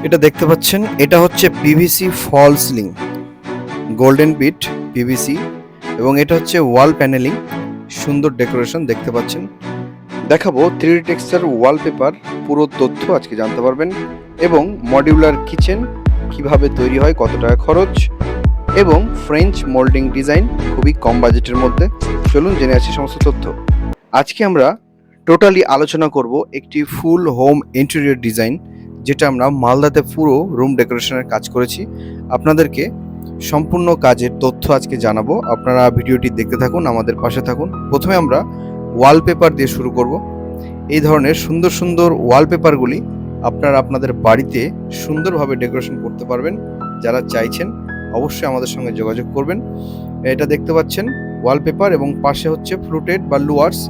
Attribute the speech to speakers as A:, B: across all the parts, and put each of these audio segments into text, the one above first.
A: এটা দেখতে পাচ্ছেন, এটা হচ্ছে পিভিসি ফল সিলিং, গোল্ডেন বিট পিভিসি, এবং এটা হচ্ছে ওয়াল প্যানেলিং। সুন্দর ডেকোরেশন দেখতে পাচ্ছেন। দেখাবো 3D টেক্সচার ওয়ালপেপার, পুরো তথ্য আজকে জানতে পারবেন, এবং মডিউলার কিচেন কিভাবে তৈরি হয়, কত টাকা খরচ, এবং ফ্রেঞ্চ মোল্ডিং ডিজাইন খুবই কম বাজেটের মধ্যে। চলুন জেনে আসি সমস্ত তথ্য। আজকে আমরা টোটালি আলোচনা করব একটি ফুল হোম ইন্টেরিয়র ডিজাইন, যেটা আমরা মালদাতে পুরো রুম ডেকোরেশনের কাজ করেছি। আপনাদেরকে সম্পূর্ণ কাজের তথ্য আজকে জানাবো। আপনারা ভিডিওটি দেখতে থাকুন, আমাদের পাশে থাকুন। প্রথমে আমরা ওয়ালপেপার দিয়ে শুরু করব। এই ধরনের সুন্দর সুন্দর ওয়ালপেপারগুলি আপনারা আপনাদের বাড়িতে সুন্দরভাবে ডেকোরেশন করতে পারবেন। যারা চাইছেন অবশ্যই আমাদের সঙ্গে যোগাযোগ করবেন। এটা দেখতে পাচ্ছেন ওয়ালপেপার, এবং পাশে হচ্ছে ফ্লুটেড বা লুয়ার্স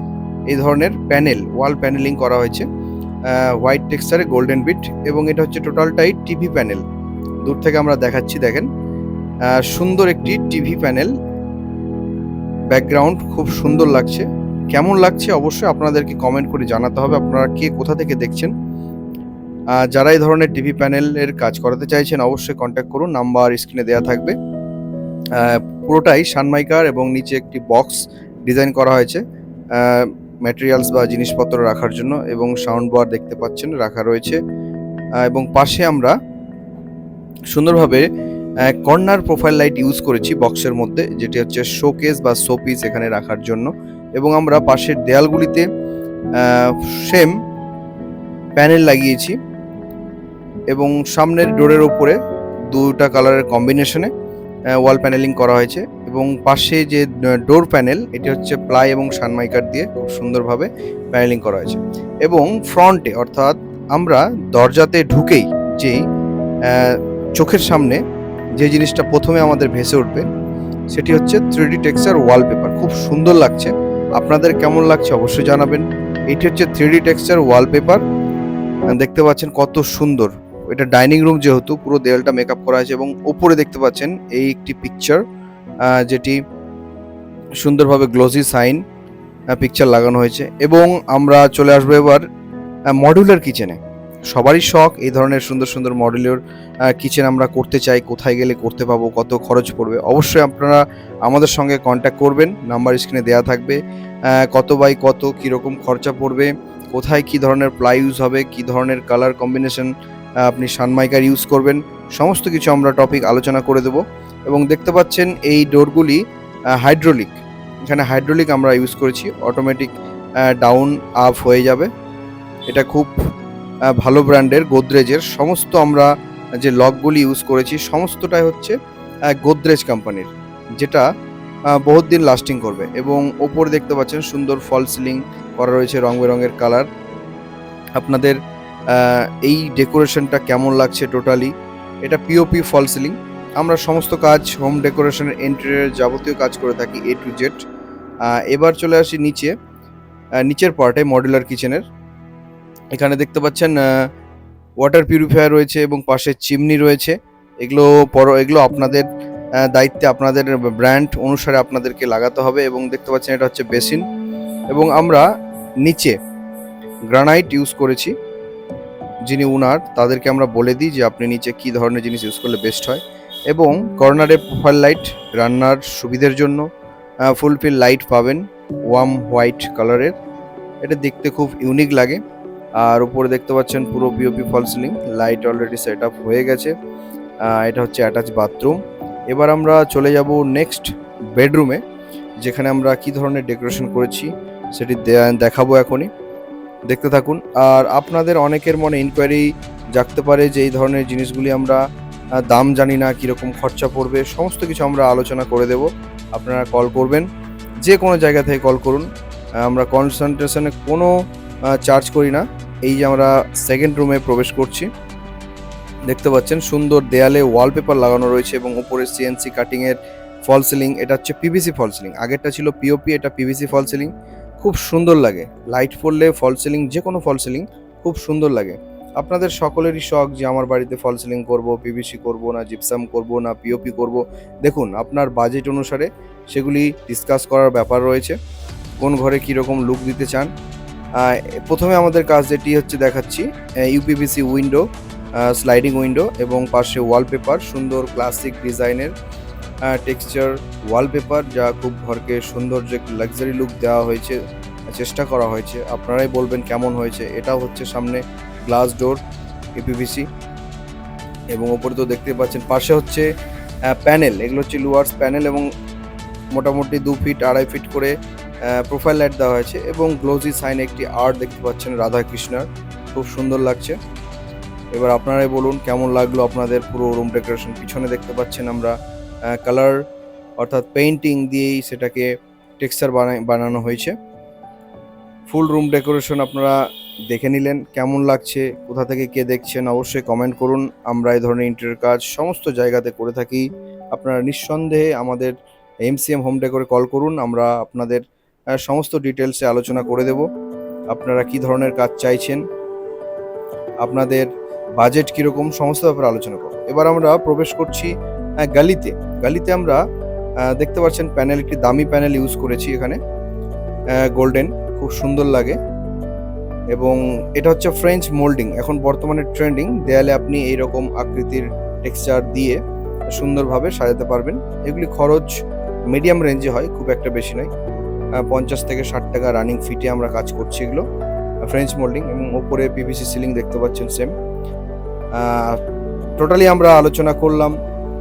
A: এই ধরনের প্যানেল, ওয়াল প্যানেলিং করা হয়েছে হোয়াইট টেক্সচারে গোল্ডেন বিট, এবং এটা হচ্ছে টোটালটাই টিভি প্যানেল। দূর থেকে আমরা দেখাচ্ছি, দেখেন সুন্দর একটি টিভি প্যানেল। ব্যাকগ্রাউন্ড খুব সুন্দর লাগছে। কেমন লাগছে অবশ্যই আপনাদেরকে কমেন্ট করে জানাতে হবে, আপনারা কে কোথা থেকে দেখছেন। যারা এই ধরনের টিভি প্যানেলের কাজ করাতে চাইছেন অবশ্যই কন্ট্যাক্ট করুন, নাম্বার স্ক্রিনে দেওয়া থাকবে। পুরোটাই সানমাইকার, এবং নিচে একটি বক্স ডিজাইন করা হয়েছে ম্যাটেরিয়ালস বা জিনিসপত্র রাখার জন্য, এবং সাউন্ড বার দেখতে পাচ্ছেন রাখা রয়েছে। এবং পাশে আমরা সুন্দরভাবে কর্নার প্রোফাইল লাইট ইউজ করেছি বক্সের মধ্যে, যেটি হচ্ছে শোকেস বা শোপিস এখানে রাখার জন্য। এবং আমরা পাশের দেয়ালগুলিতে সেম প্যানেল লাগিয়েছি, এবং সামনের ডোরের উপরে দুটা কালারের কম্বিনেশনে ওয়াল প্যানেলিং করা হয়েছে। এবং পাশে যে ডোর প্যানেল, এটি হচ্ছে প্লাই এবং সানমাইকার দিয়ে খুব সুন্দরভাবে প্যানেলিং করা হয়েছে। এবং ফ্রন্টে, অর্থাৎ আমরা দরজাতে ঢুকেই যেই চোখের সামনে যে জিনিসটা প্রথমে আমাদের ভেসে উঠবে, সেটি হচ্ছে 3D টেক্সচার ওয়ালপেপার। খুব সুন্দর লাগছে। আপনাদের কেমন লাগছে অবশ্যই জানাবেন। এটি হচ্ছে 3D টেক্সচার ওয়ালপেপার। দেখতে পাচ্ছেন কত সুন্দর। এটা ডাইনিং রুম, যেহেতু পুরো দেয়ালটা মেকআপ করা হয়েছে, এবং উপরে দেখতে পাচ্ছেন এই একটি পিকচার, যেটি সুন্দরভাবে গ্লোসি সাইন পিকচার লাগানো হয়েছে। এবং আমরা চলে আসবো এবার মডিউলার কিচেনে। সবারই শখ এই ধরনের সুন্দর সুন্দর মডিউলার কিচেন আমরা করতে চাই। কোথায় গেলে করতে পাবো, কত খরচ পড়বে, অবশ্যই আপনারা আমাদের সঙ্গে কন্ট্যাক্ট করবেন, নাম্বার স্ক্রিনে দেওয়া থাকবে। কত বাই কত, কীরকম খরচা পড়বে, কোথায় কী ধরনের প্লাই ইউজ হবে, কী ধরনের কালার কম্বিনেশন আপনি সানমাইকার ইউজ করবেন, সমস্ত কিছু আমরা টপিক আলোচনা করে দেব। এবং দেখতে পাচ্ছেন এই ডোরগুলি হাইড্রোলিক। এখানে হাইড্রোলিক আমরা ইউজ করেছি, অটোমেটিক ডাউন আপ হয়ে যাবে। এটা খুব ভালো ব্র্যান্ডের, গোদরেজের। সমস্ত আমরা যে লকগুলি ইউজ করেছি সমস্তটাই হচ্ছে গোদরেজ কোম্পানির, যেটা বহুত দিন লাস্টিং করবে। এবং ওপরে দেখতে পাচ্ছেন সুন্দর ফল সিলিং করা রয়েছে, রং বেরঙের কালার। আপনাদের এই ডেকোরেশনটা কেমন লাগছে? টোটালি এটা পিওপি ফল সিলিং। আমরা সমস্ত কাজ হোম ডেকোরেশনের ইন্টেরিয়র যাবতীয় কাজ করে থাকি A to Z। এবার চলে আসি নিচের পার্টে মডিউলার কিচেনের। এখানে দেখতে পাচ্ছেন ওয়াটার পিউরিফায়ার রয়েছে, এবং পাশে চিমনি রয়েছে। এগুলো আপনাদের দায়িত্বে, আপনাদের ব্র্যান্ড অনুসারে আপনাদেরকে লাগাতে হবে। এবং দেখতে পাচ্ছেন এটা হচ্ছে বেসিন, এবং আমরা নিচে গ্রানাইট ইউজ করেছি। যিনি উনার, তাদেরকে আমরা বলে দিই যে আপনি নিচে কী ধরনের জিনিস ইউজ করলে বেস্ট হয়। এবং কর্নারে প্রোফাইল লাইট রান্নার সুবিধের জন্য ফুলফিল লাইট পাবেন, ওয়ার্ম হোয়াইট কালারের। এটা দেখতে খুব ইউনিক লাগে। আর উপরে দেখতে পাচ্ছেন পুরো POP false ceiling, light already set up হয়ে গেছে। এটা হচ্ছে অ্যাটাচ বাথরুম। এবার আমরা চলে যাব নেক্সট বেডরুমে, যেখানে আমরা কি ধরনের ডেকোরেশন করেছি সেটি দেখাবো এখনই, দেখতে থাকুন। আর আপনাদের অনেকের মনে ইনকোয়ারি জাগতে পারে যে এই ধরনের জিনিসগুলি আমরা দাম জানি না, কীরকম খরচা পড়বে, সমস্ত কিছু আমরা আলোচনা করে দেব। আপনারা কল করবেন, যে কোনো জায়গা থেকে কল করুন। আমরা কনসালটেশনে কোনো চার্জ করি না। এই যে আমরা সেকেন্ড রুমে প্রবেশ করছি, দেখতে পাচ্ছেন সুন্দর দেয়ালে ওয়ালপেপার লাগানো রয়েছে, এবং উপরে CNC কাটিংয়ের ফল সিলিং। এটা হচ্ছে পিভিসি ফল সিলিং, আগেরটা ছিল পিওপি, এটা পিভিসি ফল সিলিং। খুব সুন্দর লাগে, লাইট পড়লে ফল সিলিং, যে কোনো ফল সিলিং খুব সুন্দর লাগে। আপনাদের সকলেরই শখ যে আমার বাড়িতে ফল সিলিং করব, পিভিসি করব না জিপসাম করব না পিওপি করব। দেখুন আপনার বাজেট অনুসারে সেগুলি ডিসকাস করার ব্যাপার রয়েছে, কোন ঘরে কীরকম লুক দিতে চান। প্রথমে আমাদের কাজ যেটি হচ্ছে দেখাচ্ছি, ইউপিভিসি উইন্ডো স্লাইডিং উইন্ডো এবং পাশে ওয়ালপেপার, সুন্দর ক্লাসিক ডিজাইনের টেক্সচার ওয়ালপেপার, যা খুব ঘরকে সুন্দর যে লাক্সারি লুক দেওয়া হয়েছে, চেষ্টা করা হয়েছে। আপনারাই বলবেন কেমন হয়েছে। এটা হচ্ছে সামনে গ্লাস ডোর ইপিভিসি, এবং ওপরে তো দেখতে পাচ্ছেন পাশে হচ্ছে প্যানেল। এগুলো হচ্ছে লুয়ার্স প্যানেল এবং মোটামুটি 2 ফিট 2.5 ফিট করে প্রোফাইল লাইট দেওয়া হয়েছে এবং গ্লোজি সাইন একটি আর্ট দেখতে পাচ্ছেন রাধা কৃষ্ণার, খুব সুন্দর লাগছে। এবার আপনারাই বলুন কেমন লাগলো আপনাদের পুরো রুম ডেকোরেশন। পিছনে দেখতে পাচ্ছেন আমরা কালার অর্থাৎ পেইন্টিং দিয়েই সেটাকে টেক্সচার বানানো হয়েছে। ফুল রুম ডেকোরেশন আপনারা দেখে নিলেন, কেমন লাগছে, কোথা থেকে কে দেখছেন অবশ্যই কমেন্ট করুন। আমরা এই ধরনের ইন্টেরিয়র কাজ সমস্ত জায়গাতে করে থাকি। আপনারা নিঃসন্দেহে আমাদের এমসিএম হোম ডেকোরে কল করুন, আমরা আপনাদের সমস্ত ডিটেলসে আলোচনা করে দেব। আপনারা কি ধরনের কাজ চাইছেন, আপনাদের বাজেট কীরকম, সমস্ত ব্যাপারে আলোচনা করব। এবার আমরা প্রবেশ করছি গালিতে। গালিতে আমরা দেখতে পাচ্ছেন প্যানেল, একটি দামি প্যানেল ইউজ করেছি এখানে, গোল্ডেন, খুব সুন্দর লাগে। এবং এটা হচ্ছে ফ্রেঞ্চ মোল্ডিং, এখন বর্তমানে ট্রেন্ডিং। দেয়ালে আপনি এইরকম আকৃতির টেক্সচার দিয়ে সুন্দরভাবে সাজাতে পারবেন। এগুলি খরচ মিডিয়াম রেঞ্জে হয়, খুব একটা বেশি নয়। 50 থেকে 60 টাকা রানিং ফিটে আমরা কাজ করছি এগুলো, ফ্রেঞ্চ মোল্ডিং। এবং ওপরে পিভিসি সিলিং দেখতে পাচ্ছেন সেম। টোটালি আমরা আলোচনা করলাম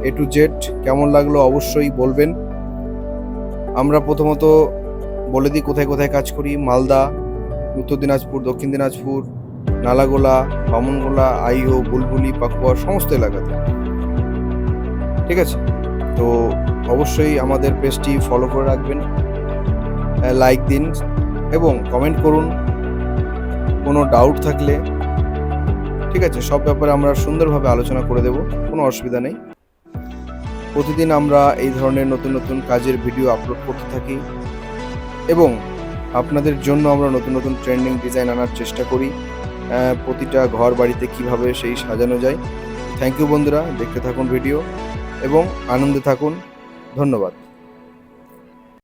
A: A to Z। কেমন লাগলো অবশ্যই বলবেন। আমরা প্রথমত বলে দিই কোথায় কোথায় কাজ করি। মালদা, উত্তর দিনাজপুর, দক্ষিণ দিনাজপুর, নালাগোলা, বামনগোলা, আইও, বুলবুলি, পাকুয়া, সমস্ত এলাকাতে। ঠিক আছে, তো অবশ্যই আমাদের পেজটি ফলো করে রাখবেন, লাইক দিন এবং কমেন্ট করুন কোনো ডাউট থাকলে। ঠিক আছে, সব ব্যাপারে আমরা সুন্দরভাবে আলোচনা করে দেব, কোনো অসুবিধা নেই। প্রতিদিন আমরা এই ধরনের নতুন নতুন কাজের ভিডিও আপলোড করতে থাকি এবং আপনাদের জন্য আমরা নতুন নতুন ট্রেন্ডিং ডিজাইন আনার চেষ্টা করি, প্রতিটা ঘর বাড়িতে কিভাবে সেই সাজানো যায়। থ্যাংক ইউ বন্ধুরা, দেখতে থাকুন ভিডিও এবং আনন্দে থাকুন। ধন্যবাদ।